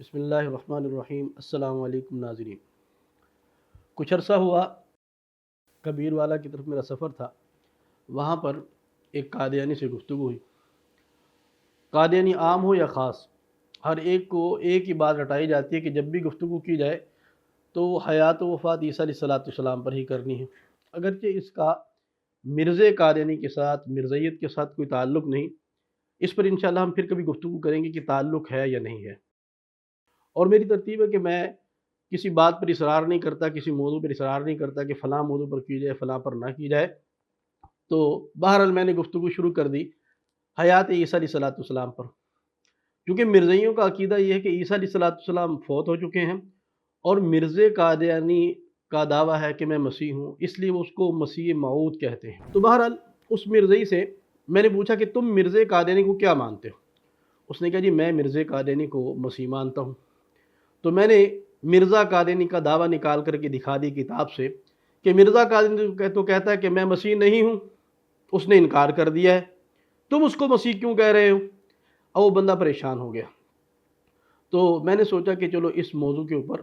بسم اللہ الرحمن الرحیم۔ السلام علیکم ناظرین، کچھ عرصہ ہوا کبیر والا کی طرف میرا سفر تھا۔ وہاں پر ایک قادیانی سے گفتگو ہوئی۔ قادیانی عام ہو یا خاص، ہر ایک کو ایک ہی بات رٹائی جاتی ہے کہ جب بھی گفتگو کی جائے تو وہ حیات و وفات عیسیٰ علیہ السلام پر ہی کرنی ہے، اگرچہ اس کا مرزے قادیانی کے ساتھ، مرزیت کے ساتھ کوئی تعلق نہیں۔ اس پر انشاءاللہ ہم پھر کبھی گفتگو کریں گے کہ تعلق ہے یا نہیں ہے۔ اور میری ترتیب ہے کہ میں کسی بات پر اصرار نہیں کرتا، کسی موضوع پر اصرار نہیں کرتا کہ فلاں موضوع پر کی جائے، فلاں پر نہ کی جائے۔ تو بہرحال میں نے گفتگو شروع کر دی حیات عیسیٰ علیہ السلام پر، کیونکہ مرزائیوں کا عقیدہ یہ ہے کہ عیسیٰ علیہ السلام فوت ہو چکے ہیں، اور مرزے قادیانی کا دعویٰ ہے کہ میں مسیح ہوں، اس لیے وہ اس کو مسیح موعود کہتے ہیں۔ تو بہرحال اس مرزائی سے میں نے پوچھا کہ تم مرزے قادیانی کو کیا مانتے ہو؟ اس نے کہا جی میں مرزے قادیانی کو مسیح مانتا ہوں۔ تو میں نے مرزا قادیانی کا دعویٰ نکال کر کے دکھا دی کتاب سے کہ مرزا قادیانی تو کہتا ہے کہ میں مسیح نہیں ہوں، اس نے انکار کر دیا ہے، تم اس کو مسیح کیوں کہہ رہے ہو؟ اب وہ بندہ پریشان ہو گیا۔ تو میں نے سوچا کہ چلو اس موضوع کے اوپر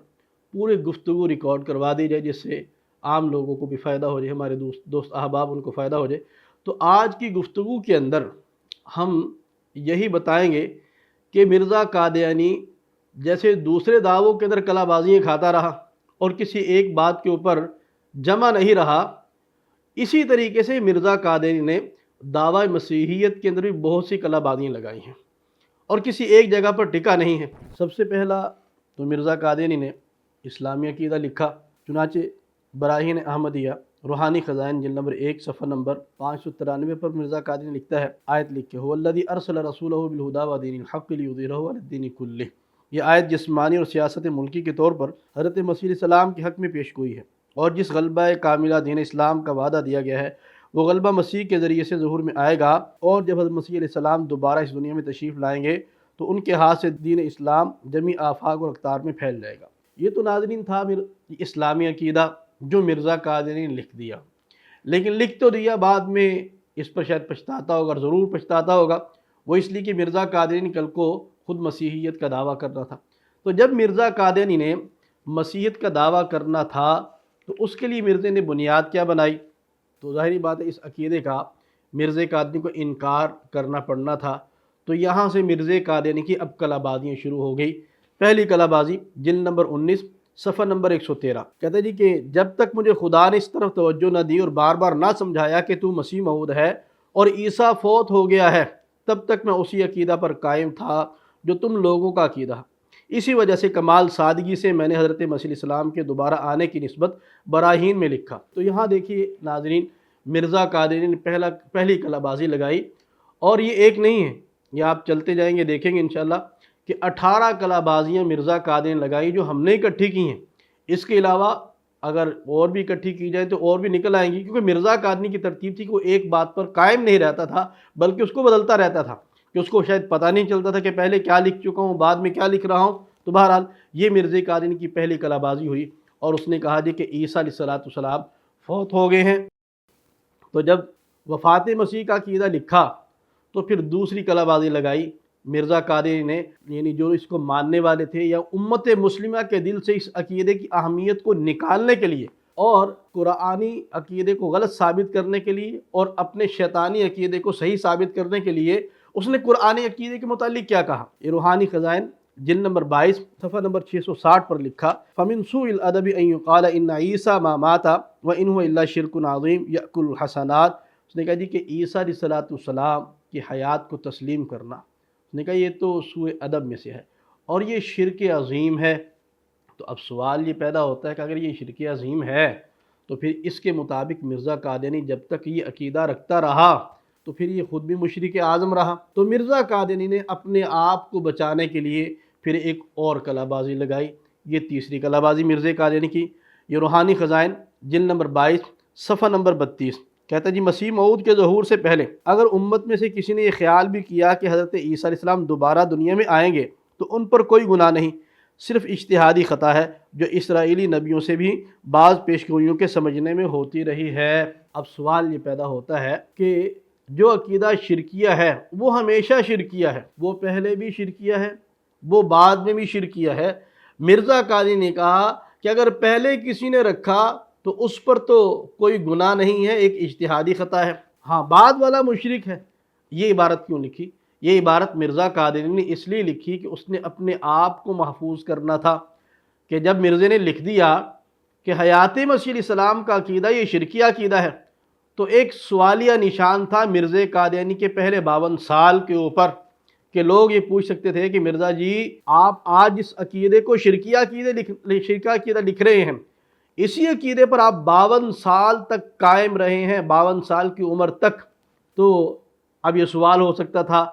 پورے گفتگو ریکارڈ کروا دی جائے، جس سے عام لوگوں کو بھی فائدہ ہو جائے، ہمارے دوست احباب ان کو فائدہ ہو جائے۔ تو آج کی گفتگو کے اندر ہم یہی بتائیں گے کہ مرزا قادیانی جیسے دوسرے دعووں کے اندر کلا بازیاں کھاتا رہا اور کسی ایک بات کے اوپر جمع نہیں رہا، اسی طریقے سے مرزا قادیانی نے دعوی مسیحیت کے اندر بھی بہت سی کلا بازیاں لگائی ہیں اور کسی ایک جگہ پر ٹکا نہیں ہے۔ سب سے پہلا تو مرزا قادیانی نے اسلامی عقیدہ لکھا، چنانچہ براہین احمدیہ روحانی خزائن جلد نمبر 1 صفحہ نمبر 593 پر مرزا قادیانی لکھتا ہے، آیت لکھ کے، هو الذی ارسل رسولہ بالہدی ودین الحق لیظہرہ علی الدین کلہ۔ یہ آیت جسمانی اور سیاست ملکی کے طور پر حضرت مسیح علیہ السلام کے حق میں پیش گوئی ہے، اور جس غلبہ کاملہ دین اسلام کا وعدہ دیا گیا ہے وہ غلبہ مسیح کے ذریعے سے ظہور میں آئے گا، اور جب حضرت مسیح علیہ السلام دوبارہ اس دنیا میں تشریف لائیں گے تو ان کے ہاتھ سے دین اسلام جمیع آفاق اور اقطار میں پھیل جائے گا۔ یہ تو ناظرین تھا اسلامی عقیدہ جو مرزا قادیانی نے لکھ دیا، لیکن لکھ تو دیا، بعد میں اس پر شاید پچھتاتا ہوگا، ضرور پچھتاتا ہوگا، وہ اس لیے کہ مرزا قادیانی کل کو خود مسیحیت کا دعویٰ کرنا تھا۔ تو جب مرزا قادیانی نے مسیحیت کا دعویٰ کرنا تھا تو اس کے لیے مرزے نے بنیاد کیا بنائی؟ تو ظاہری بات ہے اس عقیدے کا مرزے قادیانی کو انکار کرنا پڑنا تھا۔ تو یہاں سے مرزے قادیانی کی اب کلا بازیاں شروع ہو گئی۔ پہلی کلا بازی جلد نمبر 19 صفحہ نمبر 113، کہتے جی کہ جب تک مجھے خدا نے اس طرف توجہ نہ دی اور بار بار نہ سمجھایا کہ تو مسیح موعود ہے اور عیسیٰ فوت ہو گیا ہے، تب تک میں اسی عقیدہ پر قائم تھا جو تم لوگوں کا عقیدہ۔ اسی وجہ سے کمال سادگی سے میں نے حضرت مسیح علیہ السلام کے دوبارہ آنے کی نسبت براہین میں لکھا۔ تو یہاں دیکھیے ناظرین، مرزا قادیانی نے پہلی کلا بازی لگائی، اور یہ ایک نہیں ہے، یہ آپ چلتے جائیں گے دیکھیں گے انشاءاللہ کہ 18 کلا بازیاں مرزا قادیانی نے لگائی جو ہم نے اکٹھی کی ہیں۔ اس کے علاوہ اگر اور بھی اکٹھی کی جائے تو اور بھی نکل آئیں گی، کیونکہ مرزا قادیانی کی ترتیب تھی کہ وہ ایک بات پر قائم نہیں رہتا تھا بلکہ اس کو بدلتا رہتا تھا، کہ اس کو شاید پتہ نہیں چلتا تھا کہ پہلے کیا لکھ چکا ہوں، بعد میں کیا لکھ رہا ہوں۔ تو بہرحال یہ مرزا قادیانی کی پہلی کلا بازی ہوئی، اور اس نے کہا جی کہ عیسیٰ علیہ السلام فوت ہو گئے ہیں۔ تو جب وفات مسیح کا عقیدہ لکھا تو پھر دوسری کلا بازی لگائی مرزا قادیانی نے، یعنی جو اس کو ماننے والے تھے یا امت مسلمہ کے دل سے اس عقیدے کی اہمیت کو نکالنے کے لیے اور قرآنی عقیدے کو غلط ثابت کرنے کے لیے اور اپنے شیطانی عقیدے کو صحیح ثابت کرنے کے لیے اس نے قرآنی عقیدے کے متعلق کیا کہا؟ یہ روحانی خزائن جلد نمبر 22 صفحہ نمبر 660 پر لکھا، فَمِن سُوءِ الْأَدَبِ أَن يُقَالَ إِنَّ عِيسَىٰ مَا مَاتَ وَإِنْ هُوَ إِلَّا شِرْكٌ عَظِيمٌ يَأْكُلُ الْحَسَنَاتِ۔ اس نے کہا جی کہ عیسیٰ علیہ السلام کی حیات کو تسلیم کرنا، اس نے کہا یہ تو سوء ادب میں سے ہے اور یہ شرک عظیم ہے۔ تو اب سوال یہ پیدا ہوتا ہے کہ اگر یہ شرک عظیم ہے تو پھر اس کے مطابق مرزا قادیانی جب تک یہ عقیدہ رکھتا رہا تو پھر یہ خود بھی مشرک اعظم رہا۔ تو مرزا قادیانی نے اپنے آپ کو بچانے کے لیے پھر ایک اور کلا بازی لگائی، یہ تیسری کلا بازی مرزا قادیانی کی، یہ روحانی خزائن جلد نمبر 22 صفحہ نمبر 32، کہتا ہے جی مسیح موعود کے ظہور سے پہلے اگر امت میں سے کسی نے یہ خیال بھی کیا کہ حضرت عیسیٰ علیہ السلام دوبارہ دنیا میں آئیں گے تو ان پر کوئی گناہ نہیں، صرف اجتہادی خطا ہے جو اسرائیلی نبیوں سے بھی بعض پیشگوئیوں کے سمجھنے میں ہوتی رہی ہے۔ اب سوال یہ پیدا ہوتا ہے کہ جو عقیدہ شرکیہ ہے وہ ہمیشہ شرکیہ ہے، وہ پہلے بھی شرکیہ ہے، وہ بعد میں بھی شرک کیا ہے۔ مرزا قادری نے کہا کہ اگر پہلے کسی نے رکھا تو اس پر تو کوئی گناہ نہیں ہے، ایک اجتہادی خطا ہے، ہاں بعد والا مشرک ہے۔ یہ عبارت کیوں لکھی؟ یہ عبارت مرزا قادری نے اس لیے لکھی کہ اس نے اپنے آپ کو محفوظ کرنا تھا، کہ جب مرزا نے لکھ دیا کہ حیات مسیح علیہ السلام کا عقیدہ یہ شرکی عقیدہ ہے، تو ایک سوالیہ نشان تھا مرزا قادیانی کے پہلے 52 سال کے اوپر، کہ لوگ یہ پوچھ سکتے تھے کہ مرزا جی آپ آج اس عقیدے کو شرکی عقیدہ لکھ رہے ہیں، اسی عقیدے پر آپ 52 سال تک قائم رہے ہیں، 52 سال کی عمر تک۔ تو اب یہ سوال ہو سکتا تھا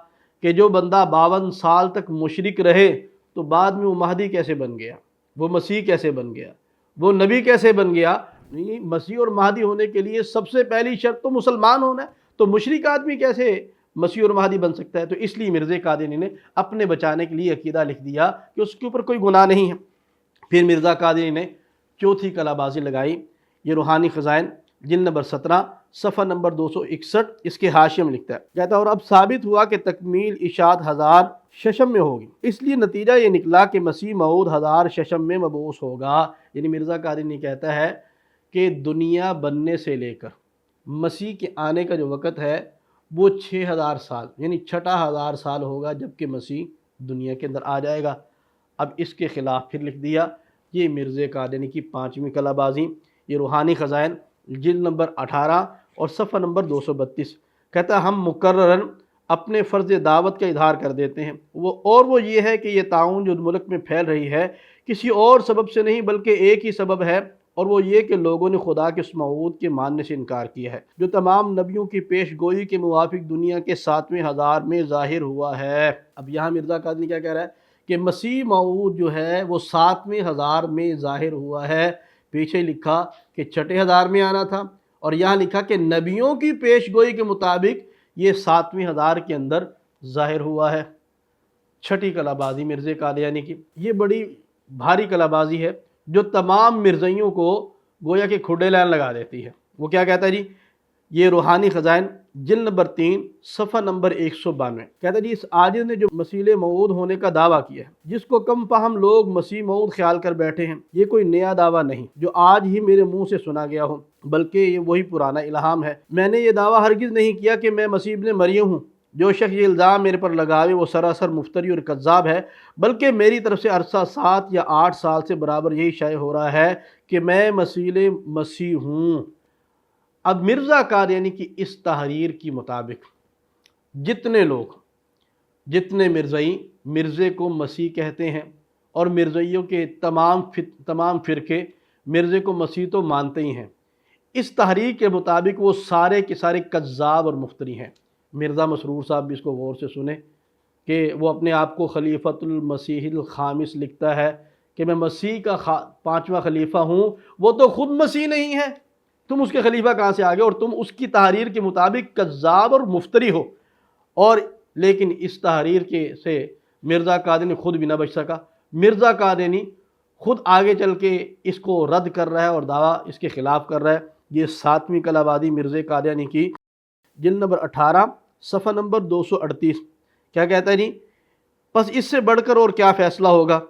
کہ جو بندہ 52 سال تک مشرک رہے تو بعد میں وہ مہدی کیسے بن گیا، وہ مسیح کیسے بن گیا، وہ نبی کیسے بن گیا؟ نہیں، مسیح اور مہدی ہونے کے لیے سب سے پہلی شرط تو مسلمان ہونا ہے، تو مشرک آدمی کیسے مسیح اور مہدی بن سکتا ہے؟ تو اس لیے مرزا قادری نے اپنے بچانے کے لیے عقیدہ لکھ دیا کہ اس کے اوپر کوئی گناہ نہیں ہے۔ پھر مرزا قادری نے چوتھی کلا بازی لگائی، یہ روحانی خزائن جلد نمبر 17 صفحہ نمبر 261، اس کے حاشیے میں لکھتا ہے، کہتا ہے اور اب ثابت ہوا کہ تکمیل اشاعت 1000 ششم میں ہوگی، اس لیے نتیجہ یہ نکلا کہ مسیح موعود 1000 ششم میں مبعوث ہوگا۔ یعنی مرزا قادری نے کہتا ہے کہ دنیا بننے سے لے کر مسیح کے آنے کا جو وقت ہے وہ 6000 سال، یعنی چھٹا 1000 سال ہوگا جبکہ مسیح دنیا کے اندر آ جائے گا۔ اب اس کے خلاف پھر لکھ دیا، یہ مرزا قادری کی 5ویں کلا بازی، یہ روحانی خزائن جلد نمبر 18 اور صفحہ نمبر 232، کہتا ہے ہم مکرراً اپنے فرض دعوت کا اظہار کر دیتے ہیں، وہ یہ ہے کہ یہ طاعون جو ملک میں پھیل رہی ہے کسی اور سبب سے نہیں بلکہ ایک ہی سبب ہے، اور وہ یہ کہ لوگوں نے خدا کے اس موعود کے ماننے سے انکار کیا ہے جو تمام نبیوں کی پیش گوئی کے موافق دنیا کے 7ویں 1000 میں ظاہر ہوا ہے۔ اب یہاں مرزا قادری کیا کہہ رہا ہے کہ مسیح موعود جو ہے وہ 7ویں 1000 میں ظاہر ہوا ہے، پیچھے لکھا کہ چھٹے 1000 میں آنا تھا، اور یہاں لکھا کہ نبیوں کی پیش گوئی کے مطابق یہ 7ویں 1000 کے اندر ظاہر ہوا ہے۔ چھٹی کلا بازی مرزا قادیانی کی، یہ بڑی بھاری کلا بازی ہے جو تمام مرزائیوں کو گویا کہ کھڈے لائن لگا دیتی ہے۔ وہ کیا کہتا ہے جی؟ یہ روحانی خزائن جلد نمبر 3 صفحہ نمبر 192، کہتا ہے جی اس عاجز نے جو مسیح موعود ہونے کا دعویٰ کیا ہے، جس کو کم فہم لوگ مسیح موعود خیال کر بیٹھے ہیں، یہ کوئی نیا دعویٰ نہیں جو آج ہی میرے منہ سے سنا گیا ہو، بلکہ یہ وہی پرانا الہام ہے۔ میں نے یہ دعویٰ ہرگز نہیں کیا کہ میں مسیح ابن مریم ہوں، جو شخص یہ الزام میرے پر لگاوے وہ سراسر مفتری اور کذاب ہے، بلکہ میری طرف سے عرصہ 7 یا 8 سال سے برابر یہی شائع ہو رہا ہے کہ میں مسیح ہوں۔ اب مرزا قادیانی کی اس تحریر کی مطابق جتنے لوگ، جتنے مرزائی مرزے کو مسیح کہتے ہیں، اور مرزائیوں کے تمام فرقے مرزے کو مسیح تو مانتے ہی ہیں، اس تحریر کے مطابق وہ سارے کے سارے کذاب اور مفتری ہیں۔ مرزا مسرور صاحب بھی اس کو غور سے سنیں کہ وہ اپنے آپ کو خلیفۃ المسیح الخامس لکھتا ہے کہ میں مسیح کا 5واں خلیفہ ہوں، وہ تو خود مسیح نہیں ہے، تم اس کے خلیفہ کہاں سے آگے، اور تم اس کی تحریر کے مطابق کذاب اور مفتری ہو۔ اور لیکن اس تحریر سے مرزا قادری نے خود بھی نہ بچ سکا، مرزا قادری خود آگے چل کے اس کو رد کر رہا ہے اور دعویٰ اس کے خلاف کر رہا ہے۔ یہ 7ویں کلا بازی مرزا قادیانی کی جلد نمبر 18 صفحہ نمبر 238، کیا کہتا ہے جی؟ پس اس سے بڑھ کر اور کیا فیصلہ ہوگا،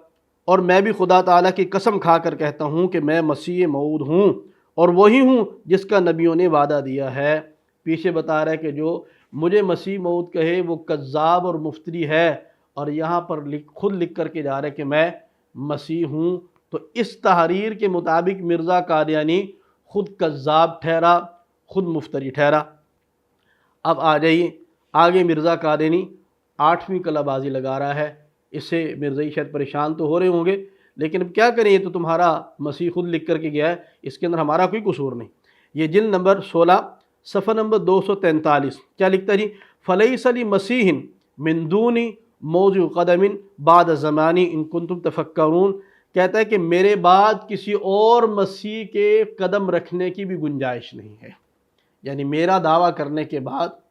اور میں بھی خدا تعالیٰ کی قسم کھا کر کہتا ہوں کہ میں مسیح موعود ہوں، اور وہی ہوں جس کا نبیوں نے وعدہ دیا ہے۔ پیچھے بتا رہا ہے کہ جو مجھے مسیح موعود کہے وہ کذاب اور مفتری ہے، اور یہاں پر خود لکھ کر کے جا رہا ہے کہ میں مسیح ہوں۔ تو اس تحریر کے مطابق مرزا قادیانی خود کذاب ٹھہرا، خود مفتری ٹھہرا۔ اب آ جائیے آگے، مرزا قادیانی 8ویں کلا بازی لگا رہا ہے، اس سے مرزائی شاید پریشان تو ہو رہے ہوں گے، لیکن اب کیا کریں، یہ تو تمہارا مسیح خود لکھ کر کے گیا ہے، اس کے اندر ہمارا کوئی قصور نہیں۔ یہ جلد نمبر 16 صفحہ نمبر 243، کیا لکھتا ہے جی؟ فلیس لمسیح من دون موضع قدم بعد زمانی ان کنتم تفکرون، کہتا ہے کہ میرے بعد کسی اور مسیح کے قدم رکھنے کی بھی گنجائش نہیں ہے، یعنی میرا دعویٰ کرنے کے بعد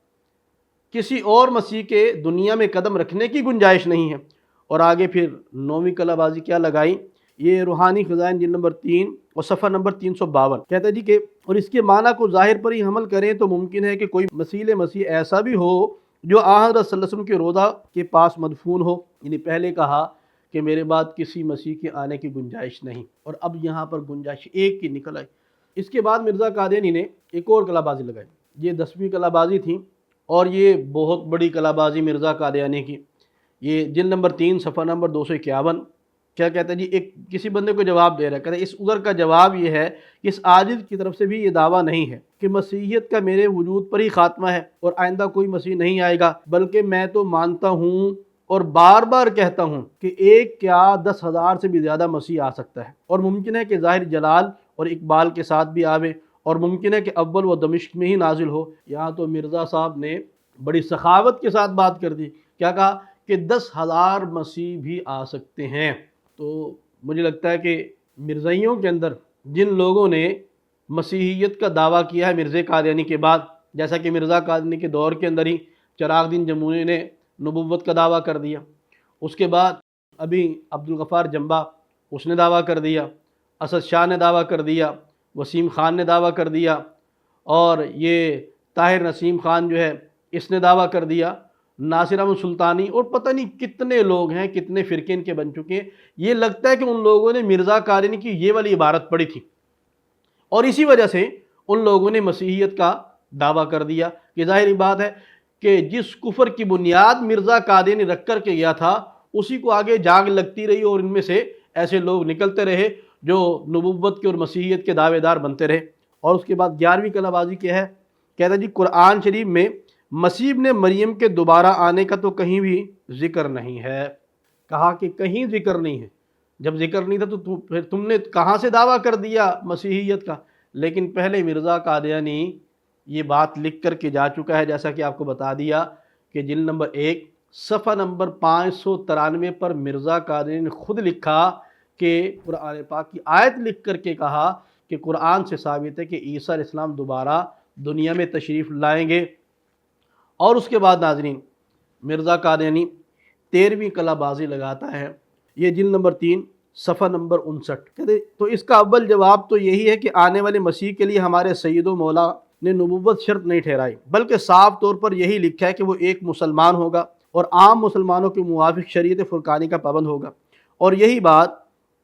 کسی اور مسیح کے دنیا میں قدم رکھنے کی گنجائش نہیں ہے۔ اور آگے پھر 9ویں کلا بازی کیا لگائی؟ یہ روحانی خزائن جلد نمبر 3 اور صفحہ نمبر 352، کہتا ہے جی کہ اور اس کے معنی کو ظاہر پر ہی حمل کریں تو ممکن ہے کہ کوئی مسیح ایسا بھی ہو جو آن حضرت صلی اللہ علیہ وسلم کے روضہ کے پاس مدفون ہو۔ یعنی پہلے کہا کہ میرے بعد کسی مسیح کے آنے کی گنجائش نہیں، اور اب یہاں پر گنجائش ایک کی نکل آئی۔ اس کے بعد مرزا قادیانی نے ایک اور کلا بازی لگائی، یہ 10ویں کلا بازی تھی، اور یہ بہت بڑی کلا بازی مرزا قادیانی کی۔ یہ جلد نمبر 3 صفحہ نمبر 251 کیا کہتا ہے جی، ایک کسی بندے کو جواب دے رہا ہے، کہتا ہے اس عذر کا جواب یہ ہے کہ اس عاجز کی طرف سے بھی یہ دعویٰ نہیں ہے کہ مسیحیت کا میرے وجود پر ہی خاتمہ ہے اور آئندہ کوئی مسیح نہیں آئے گا، بلکہ میں تو مانتا ہوں اور بار بار کہتا ہوں کہ ایک کیا 10,000 سے بھی زیادہ مسیح آ سکتا ہے، اور ممکن ہے کہ ظاہر جلال اور اقبال کے ساتھ بھی آوے، اور ممکن ہے کہ اول و دمشق میں ہی نازل ہو۔ یہاں تو مرزا صاحب نے بڑی سخاوت کے ساتھ بات کر دی، کیا کہا کہ 10,000 مسیح بھی آ سکتے ہیں۔ تو مجھے لگتا ہے کہ مرزائیوں کے اندر جن لوگوں نے مسیحیت کا دعویٰ کیا ہے مرزا قادیانی کے بعد، جیسا کہ مرزا قادیانی کے دور کے اندر ہی چراغ دین جمونی نے نبوت کا دعویٰ کر دیا، اس کے بعد ابھی عبدالغفار جنبا اس نے دعویٰ کر دیا، اسد شاہ نے دعویٰ کر دیا، وسیم خان نے دعویٰ کر دیا، اور یہ طاہر نسیم خان جو ہے اس نے دعویٰ کر دیا، ناصر احمد سلطانی، اور پتہ نہیں کتنے لوگ ہیں، کتنے فرقے ان کے بن چکے ہیں۔ یہ لگتا ہے کہ ان لوگوں نے مرزا قادیانی کی یہ والی عبارت پڑھی تھی، اور اسی وجہ سے ان لوگوں نے مسیحیت کا دعویٰ کر دیا۔ کہ ظاہری بات ہے کہ جس کفر کی بنیاد مرزا قادیانی رکھ کر کے گیا تھا اسی کو آگے جاگ لگتی رہی، اور ان میں سے ایسے لوگ نکلتے رہے جو نبوت کے اور مسیحیت کے دعوے دار بنتے رہے۔ اور اس کے بعد 11ویں کلا بازی کیا ہے، کہتا ہے جی قرآن شریف میں مسیح ابن مریم کے دوبارہ آنے کا تو کہیں بھی ذکر نہیں ہے۔ کہا کہ کہیں ذکر نہیں ہے، جب ذکر نہیں تھا تو پھر تم نے کہاں سے دعویٰ کر دیا مسیحیت کا؟ لیکن پہلے مرزا قادیانی یہ بات لکھ کر کے جا چکا ہے، جیسا کہ آپ کو بتا دیا کہ جلد نمبر 1 صفحہ نمبر 593 پر مرزا قادیانی نے خود لکھا کہ قرآن پاک کی آیت لکھ کر کے کہا کہ قرآن سے ثابت ہے کہ عیسیٰ علیہ السلام دوبارہ دنیا میں تشریف لائیں گے۔ اور اس کے بعد ناظرین مرزا قادیانی 13ویں کلا بازی لگاتا ہے، یہ جلد نمبر 3 صفحہ نمبر 59 کہتے تو اس کا اول جواب تو یہی ہے کہ آنے والے مسیح کے لیے ہمارے سید و مولا نے نبوت شرط نہیں ٹھہرائی، بلکہ صاف طور پر یہی لکھا ہے کہ وہ ایک مسلمان ہوگا اور عام مسلمانوں کے موافق شریعت فرقانی کا پابند ہوگا۔ اور یہی بات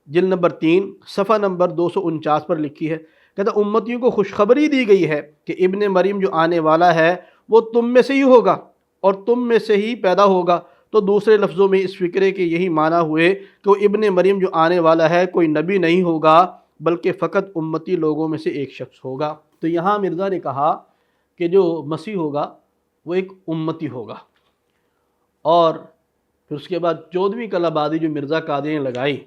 جلد نمبر 3 صفحہ نمبر 249 پر لکھی ہے، کہتا امتیوں کو خوشخبری دی گئی ہے کہ ابن مریم جو آنے والا ہے وہ تم میں سے ہی ہوگا اور تم میں سے ہی پیدا ہوگا۔ تو دوسرے لفظوں میں اس فکرے کے یہی معنی ہوئے کہ وہ ابن مریم جو آنے والا ہے کوئی نبی نہیں ہوگا بلکہ فقط امتی لوگوں میں سے ایک شخص ہوگا۔ تو یہاں مرزا نے کہا کہ جو مسیح ہوگا وہ ایک امتی ہوگا۔ اور پھر اس کے بعد 14ویں کلا بازی جو مرزا قادیانی نے لگائی،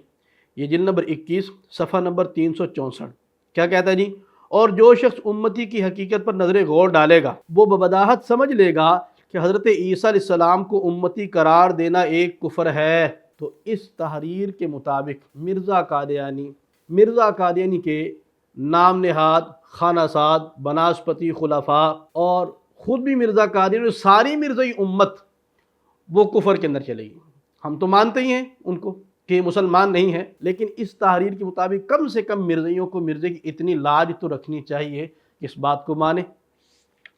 یہ جلد نمبر 21 صفحہ نمبر 364 کیا کہتا ہے جی، اور جو شخص امتی کی حقیقت پر نظر غور ڈالے گا وہ ببداہت سمجھ لے گا کہ حضرت عیسیٰ علیہ السلام کو امتی قرار دینا ایک کفر ہے۔ تو اس تحریر کے مطابق مرزا قادیانی کے نام نہاد خانہ ساد بناسپتی خلفاء اور خود بھی مرزا قادیانی اور ساری مرزائی امت وہ کفر کے اندر چلے گی۔ ہم تو مانتے ہی ہیں ان کو کہ مسلمان نہیں ہیں، لیکن اس تحریر کے مطابق کم سے کم مرزائیوں کو مرزے کی اتنی لاج تو رکھنی چاہیے کہ اس بات کو مانے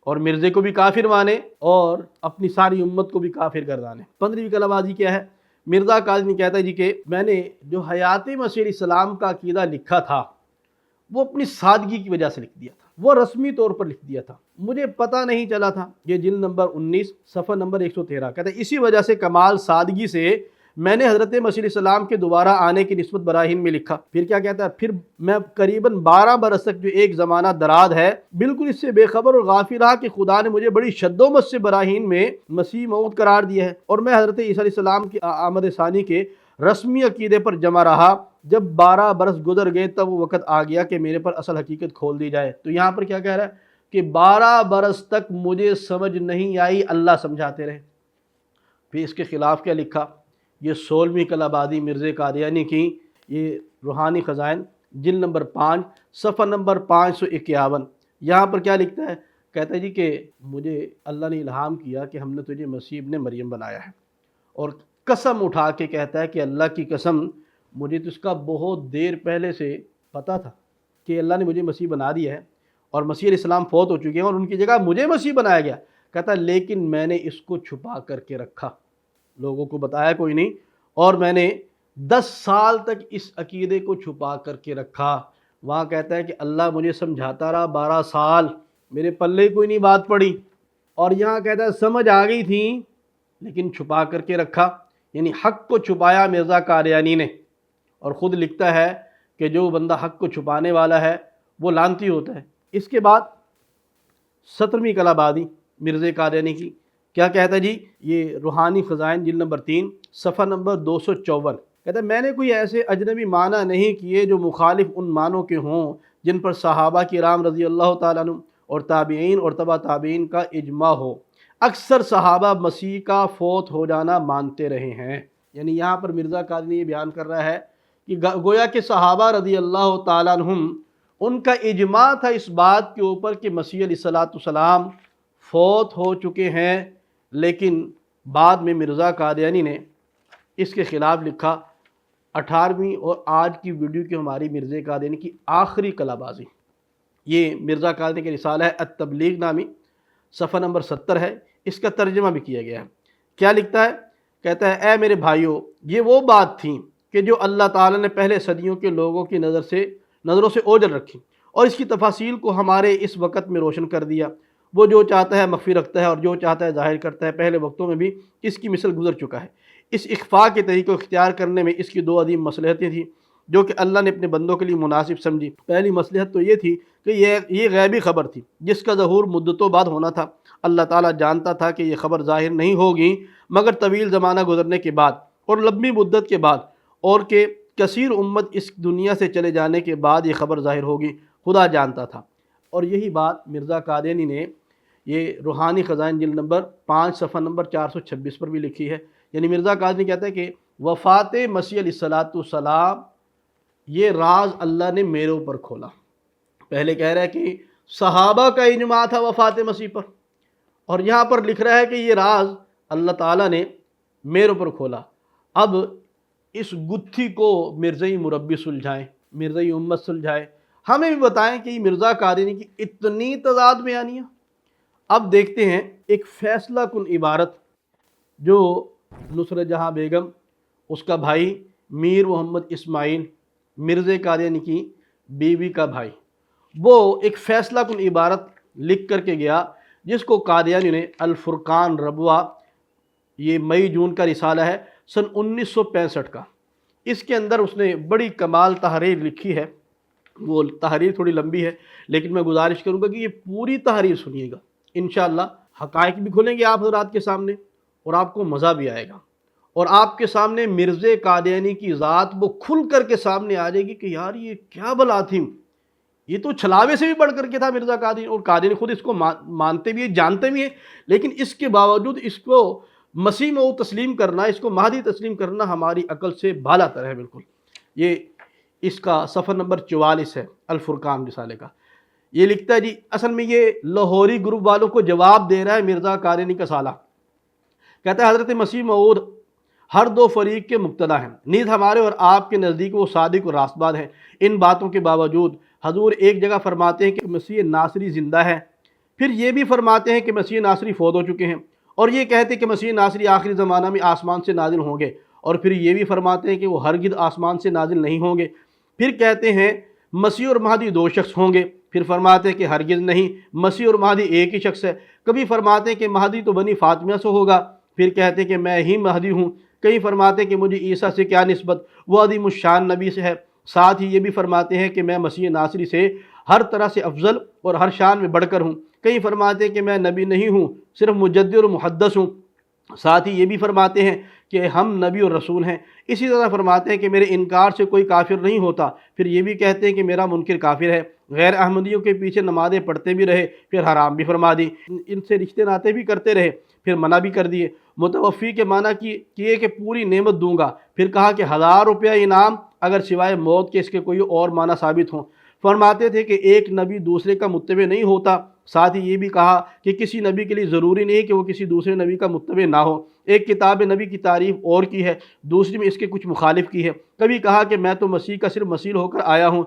اور مرزے کو بھی کافر مانے اور اپنی ساری امت کو بھی کافر گردانے۔ 15ویں کلا بازی کیا ہے، مرزا قادیانی کہتا ہے جی کہ میں نے جو حیات مسیح علیہ السلام کا عقیدہ لکھا تھا وہ اپنی سادگی کی وجہ سے لکھ دیا تھا، وہ رسمی طور پر لکھ دیا تھا، مجھے پتہ نہیں چلا تھا۔ یہ جلد نمبر 19 صفحہ نمبر 113 کہتا ہے اسی وجہ سے کمال سادگی سے میں نے حضرت مسیح علیہ السلام کے دوبارہ آنے کی نسبت براہین میں لکھا۔ پھر کیا کہتا ہے، پھر میں قریباً 12 برس تک جو ایک زمانہ دراز ہے بالکل اس سے بے خبر اور غافل رہا کہ خدا نے مجھے بڑی شد و مت سے براہین میں مسیح موعود قرار دیا ہے، اور میں حضرت عیسیٰ علیہ السلام کی آمد ثانی کے رسمی عقیدے پر جمع رہا۔ جب 12 برس گزر گئے تب وہ وقت آ گیا کہ میرے پر اصل حقیقت کھول دی جائے۔ تو یہاں پر کیا کہہ رہا ہے کہ 12 برس تک مجھے سمجھ نہیں آئی، اللہ سمجھاتے رہے۔ پھر اس کے خلاف کیا لکھا، یہ 16ویں کلا بازی مرزا قادیانی کی، یہ روحانی خزائن جلد نمبر 5 صفحہ نمبر 551 یہاں پر کیا لکھتا ہے، کہتا ہے جی کہ مجھے اللہ نے الہام کیا کہ ہم نے تجھے مسیح ابن مریم بنایا ہے، اور قسم اٹھا کے کہتا ہے کہ اللہ کی قسم مجھے تو اس کا بہت دیر پہلے سے پتہ تھا کہ اللہ نے مجھے مسیح بنا دیا ہے اور مسیح علیہ السلام فوت ہو چکے ہیں اور ان کی جگہ مجھے مسیح بنایا گیا۔ کہتا ہے لیکن میں نے اس کو چھپا کر کے رکھا، لوگوں کو بتایا کوئی نہیں، اور میں نے 10 سال تک اس عقیدے کو چھپا کر کے رکھا۔ وہاں کہتا ہے کہ اللہ مجھے سمجھاتا رہا 12 سال، میرے پلے کوئی نہیں بات پڑی، اور یہاں کہتا ہے سمجھ آ گئی تھی لیکن چھپا کر کے رکھا، یعنی حق کو چھپایا مرزا قادیانی نے۔ اور خود لکھتا ہے کہ جو بندہ حق کو چھپانے والا ہے وہ لعنتی ہوتا ہے۔ اس کے بعد 17ویں کلہ بازی مرزا قادیانی کی کیا کہتا ہے جی؟ یہ روحانی خزائن جلد نمبر 3 صفحہ نمبر 254 کہتا ہے میں نے کوئی ایسے اجنبی معنی نہیں کیے جو مخالف ان معنوں کے ہوں جن پر صحابہ کرام رضی اللہ تعالیٰ عنہ اور تابعین اور تبع تابعین کا اجماع ہو۔ اکثر صحابہ مسیح کا فوت ہو جانا مانتے رہے ہیں۔ یعنی یہاں پر مرزا قادیانی یہ بیان کر رہا ہے کہ گویا کہ صحابہ رضی اللہ تعالیٰ عنہم ان کا اجماع تھا اس بات کے اوپر کہ مسیح علیہ السلام فوت ہو چکے ہیں، لیکن بعد میں مرزا قادیانی نے اس کے خلاف لکھا۔ 18ویں اور آج کی ویڈیو کی ہماری مرزا قادیانی کی آخری کلہ بازی، یہ مرزا قادیانی کا رسالہ ہے التبلیغ نامی، صفحہ نمبر 70 ہے، اس کا ترجمہ بھی کیا گیا ہے۔ کیا لکھتا ہے؟ کہتا ہے اے میرے بھائیوں، یہ وہ بات تھی کہ جو اللہ تعالیٰ نے پہلے صدیوں کے لوگوں کی نظروں سے اوجھل رکھی اور اس کی تفاصیل کو ہمارے اس وقت میں روشن کر دیا۔ وہ جو چاہتا ہے مخفی رکھتا ہے اور جو چاہتا ہے ظاہر کرتا ہے۔ پہلے وقتوں میں بھی اس کی مثل گزر چکا ہے۔ اس اخفاء کے طریقے کو اختیار کرنے میں اس کی 2 عظیم مصلحتیں تھیں جو کہ اللہ نے اپنے بندوں کے لیے مناسب سمجھی۔ پہلی مصلحت تو یہ تھی کہ یہ غیبی خبر تھی جس کا ظہور مدتوں بعد ہونا تھا۔ اللہ تعالیٰ جانتا تھا کہ یہ خبر ظاہر نہیں ہوگی مگر طویل زمانہ گزرنے کے بعد اور لمبی مدت کے بعد، اور کہ کثیر امت اس دنیا سے چلے جانے کے بعد یہ خبر ظاہر ہوگی، خدا جانتا تھا۔ اور یہی بات مرزا قادیانی نے یہ روحانی خزائن جلد نمبر 5 صفحہ نمبر 426 پر بھی لکھی ہے۔ یعنی مرزا قادیانی کہتا ہے کہ وفات مسیح علیہ السلام یہ راز اللہ نے میرے اوپر کھولا۔ پہلے کہہ رہا ہے کہ صحابہ کا اجماع تھا وفات مسیح پر، اور یہاں پر لکھ رہا ہے کہ یہ راز اللہ تعالیٰ نے میرے اوپر کھولا۔ اب اس گتھی کو مرزائی مربی سلجھائیں، مرزائی امت سلجھائے، ہمیں بھی بتائیں کہ یہ مرزا قادیانی کی اتنی تضاد بیانیاں۔ اب دیکھتے ہیں ایک فیصلہ کن عبارت جو نصرت جہاں بیگم، اس کا بھائی میر محمد اسماعیل، مرزا قادیانی کی بیوی کا بھائی، وہ ایک فیصلہ کن عبارت لکھ کر کے گیا جس کو قادیانی نے الفرقان ربوہ، یہ مئی جون کا رسالہ ہے سن 1965 کا، اس کے اندر اس نے بڑی کمال تحریر لکھی ہے۔ وہ تحریر تھوڑی لمبی ہے لیکن میں گزارش کروں گا کہ یہ پوری تحریر سنیے گا، انشاءاللہ حقائق بھی کھلیں گے آپ حضرات کے سامنے اور آپ کو مزہ بھی آئے گا، اور آپ کے سامنے مرزا قادیانی کی ذات وہ کھل کر کے سامنے آ جائے گی کہ یار یہ کیا بلا تھی، یہ تو چھلاوے سے بھی بڑھ کر کے تھا مرزا قادیانی، اور قادیانی خود اس کو مانتے بھی ہیں، جانتے بھی ہیں، لیکن اس کے باوجود اس کو مسیح موعود تسلیم کرنا، اس کو مہدی تسلیم کرنا ہماری عقل سے بالا تر ہے بالکل۔ یہ اس کا صفحہ نمبر 44 ہے الفرقان رسالے کا۔ یہ لکھتا ہے جی اصل میں یہ لاہوری گروپ والوں کو جواب دے رہا ہے مرزا قادیانی کا سالہ۔ کہتا ہے حضرت مسیح موعود ہر 2 فریق کے مقتدا ہیں، نیز ہمارے اور آپ کے نزدیک وہ صادق اور راست باز ہیں۔ ان باتوں کے باوجود حضور ایک جگہ فرماتے ہیں کہ مسیح ناصری زندہ ہے، پھر یہ بھی فرماتے ہیں کہ مسیح ناصری فوت ہو چکے ہیں، اور یہ کہتے ہیں کہ مسیح ناصری آخری زمانہ میں آسمان سے نازل ہوں گے، اور پھر یہ بھی فرماتے ہیں کہ وہ ہرگز آسمان سے نازل نہیں ہوں گے۔ پھر کہتے ہیں مسیح اور مہدی 2 شخص ہوں گے، پھر فرماتے ہیں کہ ہرگز نہیں، مسیح اور مہدی ایک ہی شخص ہے۔ کبھی فرماتے ہیں کہ مہدی تو بنی فاطمہ سے ہوگا، پھر کہتے ہیں کہ میں ہی مہدی ہوں۔ کئی فرماتے ہیں کہ مجھے عیسیٰ سے کیا نسبت، وہ عظیم الشان نبی سے ہے۔ ساتھ ہی یہ بھی فرماتے ہیں کہ میں مسیح ناصری سے ہر طرح سے افضل اور ہر شان میں بڑھ کر ہوں۔ کئی فرماتے ہیں کہ میں نبی نہیں ہوں، صرف مجدد اور محدث ہوں۔ ساتھ ہی یہ بھی فرماتے ہیں کہ ہم نبی اور رسول ہیں۔ اسی طرح فرماتے ہیں کہ میرے انکار سے کوئی کافر نہیں ہوتا، پھر یہ بھی کہتے ہیں کہ میرا منکر کافر ہے۔ غیر احمدیوں کے پیچھے نمازیں پڑھتے بھی رہے، پھر حرام بھی فرما دی، ان سے رشتے ناطے بھی کرتے رہے، پھر منع بھی کر دیے۔ متوفی کے معنی کیے کہ پوری نعمت دوں گا، پھر کہا کہ 1000 روپیہ انعام اگر سوائے موت کے اس کے کوئی اور معنی ثابت ہوں۔ فرماتے تھے کہ ایک نبی دوسرے کا متبع نہیں ہوتا۔ ساتھ ہی یہ بھی کہا کہ کسی نبی کے لیے ضروری نہیں کہ وہ کسی دوسرے نبی کا متبع نہ ہو۔ ایک کتاب نبی کی تعریف اور کی ہے، دوسری میں اس کے کچھ مخالف کی ہے۔ کبھی کہا کہ میں تو مسیح کا صرف مسیح ہو کر آیا ہوں،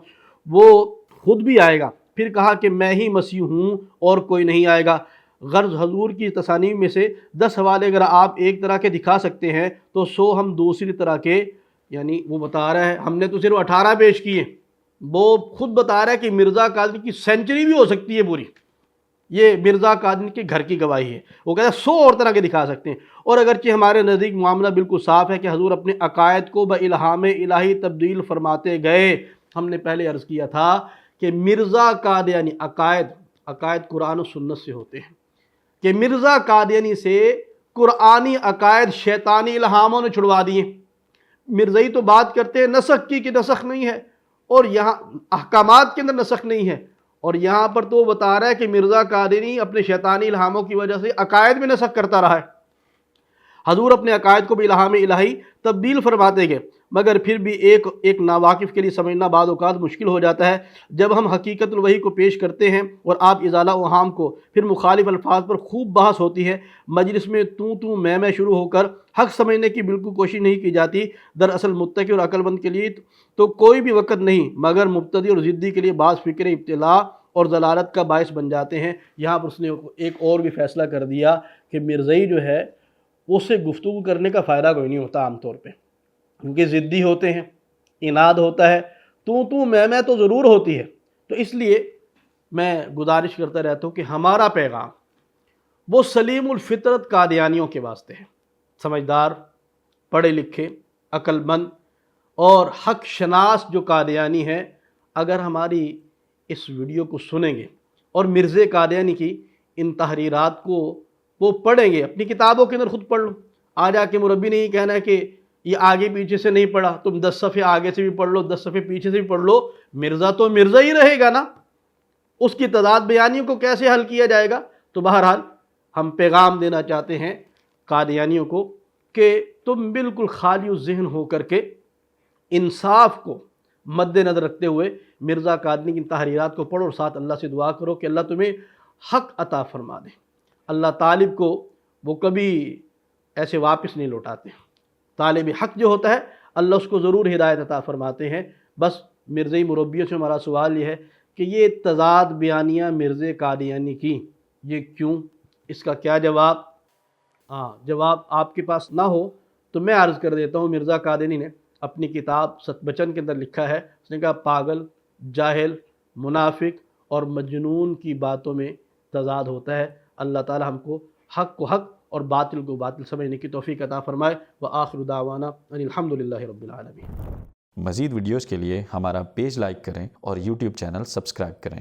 وہ خود بھی آئے گا، پھر کہا کہ میں ہی مسیح ہوں اور کوئی نہیں آئے گا۔ غرض حضور کی تصانیف میں سے 10 حوالے اگر آپ ایک طرح کے دکھا سکتے ہیں تو 100 ہم دوسری طرح کے یعنی وہ بتا رہا ہے ہم نے تو صرف 18 پیش کیے، وہ خود بتا رہا ہے کہ مرزا قادری کی سینچری بھی ہو سکتی ہے پوری، یہ مرزا قادری کے گھر کی گواہی ہے۔ وہ کہتا ہے 100 اور طرح کے دکھا سکتے ہیں، اور اگرچہ ہمارے نزدیک معاملہ بالکل صاف ہے کہ حضور اپنے عقائد کو بإلہام الہی تبدیل فرماتے گئے۔ ہم نے پہلے عرض کیا تھا کہ مرزا قادیانی عقائد قرآن و سنت سے ہوتے ہیں، کہ مرزا قادیانی سے قرآنی عقائد شیطانی الہاموں نے چھڑوا دیے۔ مرزائی تو بات کرتے ہیں نسخ کی کہ نسخ نہیں ہے، اور یہاں احکامات کے اندر نسخ نہیں ہے، اور یہاں پر تو وہ بتا رہا ہے کہ مرزا قادری اپنے شیطانی الہاموں کی وجہ سے عقائد میں نسخ کرتا رہا ہے۔ حضور اپنے عقائد کو بھی الہام الہی تبدیل فرماتے گئے، مگر پھر بھی ایک ناواقف کے لیے سمجھنا بعض اوقات مشکل ہو جاتا ہے۔ جب ہم حقیقت الوحی کو پیش کرتے ہیں اور آپ ازالہ اوہام کو، پھر مخالف الفاظ پر خوب بحث ہوتی ہے، مجلس میں تو میں شروع ہو کر حق سمجھنے کی بالکل کوشش نہیں کی جاتی۔ دراصل متقی اور عقل مند کے لیے تو کوئی بھی وقت نہیں، مگر مبتدی اور ضدی کے لیے بعض فکر ابتلاء اور ضلالت کا باعث بن جاتے ہیں۔ یہاں پر اس نے ایک اور بھی فیصلہ کر دیا کہ مرزائی جو ہے اس سے گفتگو کرنے کا فائدہ کوئی نہیں ہوتا عام طور پہ، کیونکہ ضدی ہوتے ہیں، اناد ہوتا ہے، تو میں تو ضرور ہوتی ہے۔ تو اس لیے میں گزارش کرتا رہتا ہوں کہ ہمارا پیغام وہ سلیم الفطرت قادیانیوں کے واسطے ہے، سمجھدار، پڑھے لکھے، عقل مند اور حق شناس جو قادیانی ہیں، اگر ہماری اس ویڈیو کو سنیں گے اور مرزا قادیانی کی ان تحریرات کو وہ پڑھیں گے، اپنی کتابوں کے اندر خود پڑھ لو، آ جا کے مربی نے یہ کہنا ہے کہ یہ آگے پیچھے سے نہیں پڑھا، تم 10 صفحے آگے سے بھی پڑھ لو، 10 صفحے پیچھے سے بھی پڑھ لو، مرزا تو مرزا ہی رہے گا نا، اس کی تضاد بیانیوں کو کیسے حل کیا جائے گا؟ تو بہرحال ہم پیغام دینا چاہتے ہیں قادیانیوں کو کہ تم بالکل خالی الذہن ہو کر کے انصاف کو مد نظر رکھتے ہوئے مرزا قادری کی تحریرات کو پڑھو، اور ساتھ اللہ سے دعا کرو کہ اللہ تمہیں حق عطا فرما دے۔ اللہ طالب کو وہ کبھی ایسے واپس نہیں لوٹاتے، طالب حق جو ہوتا ہے اللہ اس کو ضرور ہدایت عطا فرماتے ہیں۔ بس مرزائی مربیوں سے ہمارا سوال یہ ہے کہ یہ تضاد بیانیاں مرزا قادیانی کی، یہ کیوں؟ اس کا کیا جواب؟ جواب آپ کے پاس نہ ہو تو میں عرض کر دیتا ہوں، مرزا قادیانی نے اپنی کتاب ست بچن کے اندر لکھا ہے، اس نے کہا پاگل، جاہل، منافق اور مجنون کی باتوں میں تضاد ہوتا ہے۔ اللہ تعالی ہم کو حق کو حق اور باطل کو باطل سمجھنے کی توفیق عطا فرمائے۔ وآخر دعوانا ان الحمدللہ رب العالمین۔ مزید ویڈیوز کے لیے ہمارا پیج لائک کریں اور یوٹیوب چینل سبسکرائب کریں۔